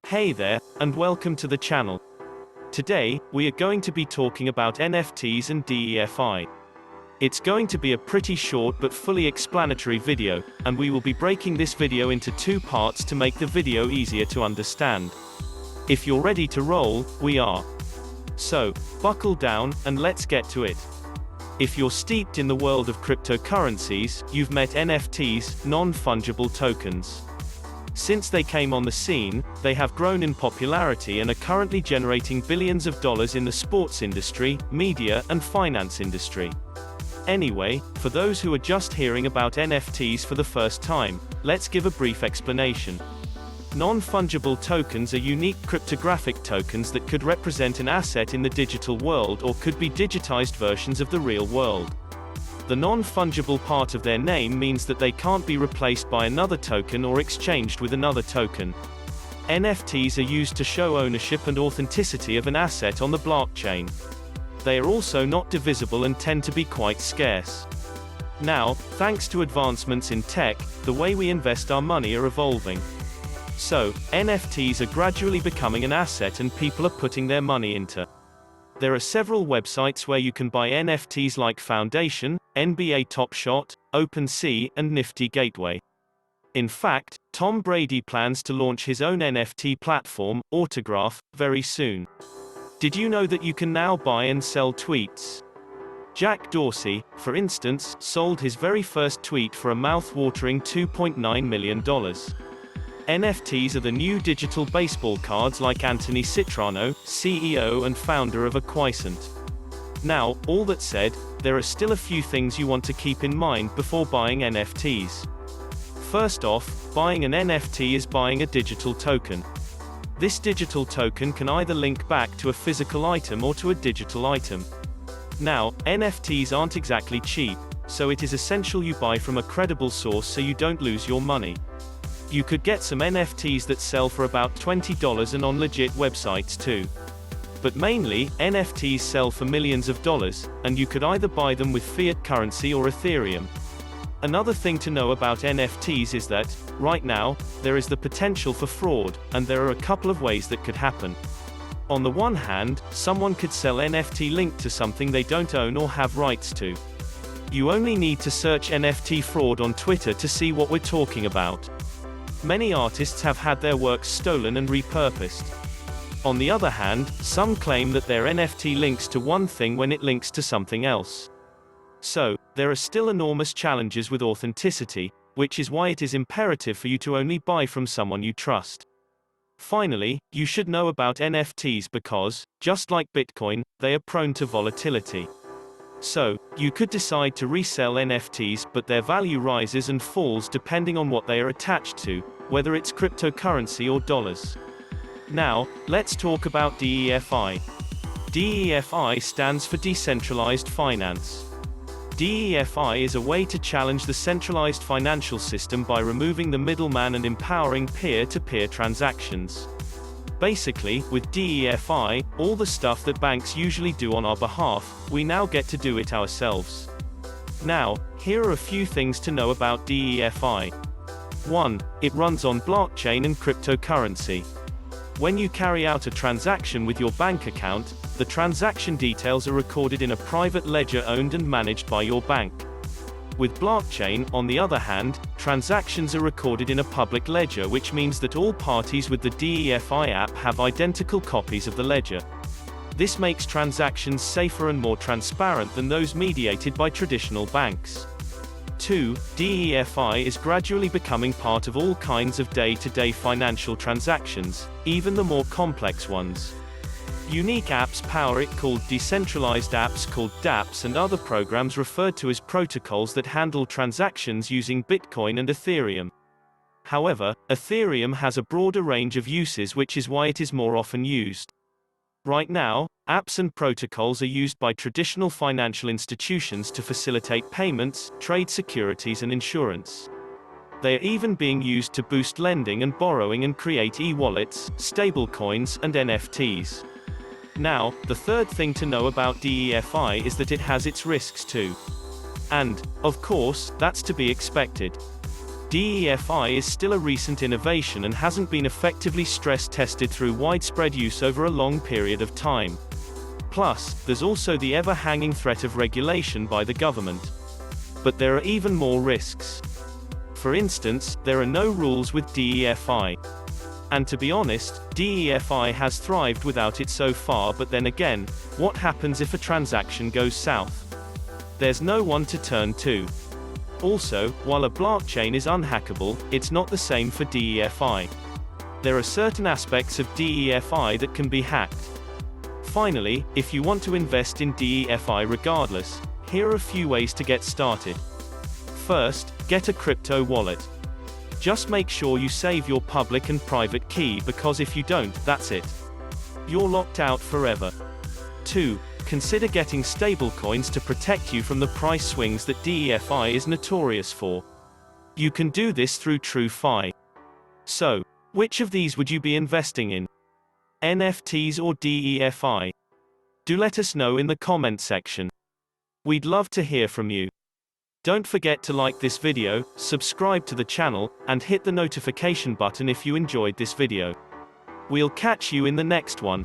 Hey there, and welcome to the channel. Today, we are going to be talking about NFTs and DEFI. It's going to be a pretty short but fully explanatory video, and we will be breaking this video into two parts to make the video easier to understand. If you're ready to roll, we are. So, buckle down, and let's get to it. If you're steeped in the world of cryptocurrencies, you've met NFTs, non-fungible tokens. Since they came on the scene, they have grown in popularity and are currently generating billions of dollars in the sports industry, media, and finance industry. Anyway, for those who are just hearing about NFTs for the first time, let's give a brief explanation. Non-fungible tokens are unique cryptographic tokens that could represent an asset in the digital world or could be digitized versions of the real world. The non-fungible part of their name means that they can't be replaced by another token or exchanged with another token. NFTs are used to show ownership and authenticity of an asset on the blockchain. They are also not divisible and tend to be quite scarce. Now, thanks to advancements in tech, the way we invest our money are evolving. So, NFTs are gradually becoming an asset and people are putting their money into. There are several websites where you can buy NFTs like Foundation, NBA Top Shot, OpenSea, and Nifty Gateway. In fact, Tom Brady plans to launch his own NFT platform, Autograph, very soon. Did you know that you can now buy and sell tweets? Jack Dorsey, for instance, sold his very first tweet for a mouth-watering $2.9 million. NFTs are the new digital baseball cards like Anthony Citrano, CEO and founder of Acquisant. Now, all that said, there are still a few things you want to keep in mind before buying NFTs. First off, buying an NFT is buying a digital token. This digital token can either link back to a physical item or to a digital item. Now, NFTs aren't exactly cheap, so it is essential you buy from a credible source so you don't lose your money. You could get some NFTs that sell for about $20 and on legit websites too. But mainly, NFTs sell for millions of dollars, and you could either buy them with fiat currency or Ethereum. Another thing to know about NFTs is that, right now, there is the potential for fraud, and there are a couple of ways that could happen. On the one hand, someone could sell NFT linked to something they don't own or have rights to. You only need to search NFT fraud on Twitter to see what we're talking about. Many artists have had their works stolen and repurposed. On the other hand, some claim that their NFT links to one thing when it links to something else. So, there are still enormous challenges with authenticity, which is why it is imperative for you to only buy from someone you trust. Finally, you should know about NFTs because, just like Bitcoin, they are prone to volatility. So, you could decide to resell NFTs, but their value rises and falls depending on what they are attached to, whether it's cryptocurrency or dollars. Now, let's talk about DEFI. DEFI stands for Decentralized Finance. DEFI is a way to challenge the centralized financial system by removing the middleman and empowering peer-to-peer transactions. Basically, with DEFI, all the stuff that banks usually do on our behalf, we now get to do it ourselves. Now, here are a few things to know about DEFI. 1. It runs on blockchain and cryptocurrency. When you carry out a transaction with your bank account, the transaction details are recorded in a private ledger owned and managed by your bank. With blockchain, on the other hand, transactions are recorded in a public ledger, which means that all parties with the DEFI app have identical copies of the ledger. This makes transactions safer and more transparent than those mediated by traditional banks. 2. DEFI is gradually becoming part of all kinds of day-to-day financial transactions, even the more complex ones. Unique apps power it, called decentralized apps called dApps, and other programs referred to as protocols that handle transactions using Bitcoin and Ethereum. However, Ethereum has a broader range of uses, which is why it is more often used. Right now, apps and protocols are used by traditional financial institutions to facilitate payments, trade securities and insurance. They are even being used to boost lending and borrowing and create e-wallets, stablecoins, and NFTs. Now, the third thing to know about DEFI is that it has its risks too. And, of course, that's to be expected. DEFI is still a recent innovation and hasn't been effectively stress tested through widespread use over a long period of time. Plus, there's also the ever-hanging threat of regulation by the government. But there are even more risks. For instance, there are no rules with DEFI. And to be honest, DEFI has thrived without it so far, but then again, what happens if a transaction goes south? There's no one to turn to. Also, while a blockchain is unhackable, it's not the same for DEFI. There are certain aspects of DEFI that can be hacked. Finally, if you want to invest in DEFI regardless, here are a few ways to get started. First, get a crypto wallet. Just make sure you save your public and private key, because if you don't, that's it. You're locked out forever. 2. Consider getting stablecoins to protect you from the price swings that DEFI is notorious for. You can do this through TrueFi. So, which of these would you be investing in? NFTs or DEFI? Do let us know in the comment section. We'd love to hear from you. Don't forget to like this video, subscribe to the channel, and hit the notification button if you enjoyed this video. We'll catch you in the next one.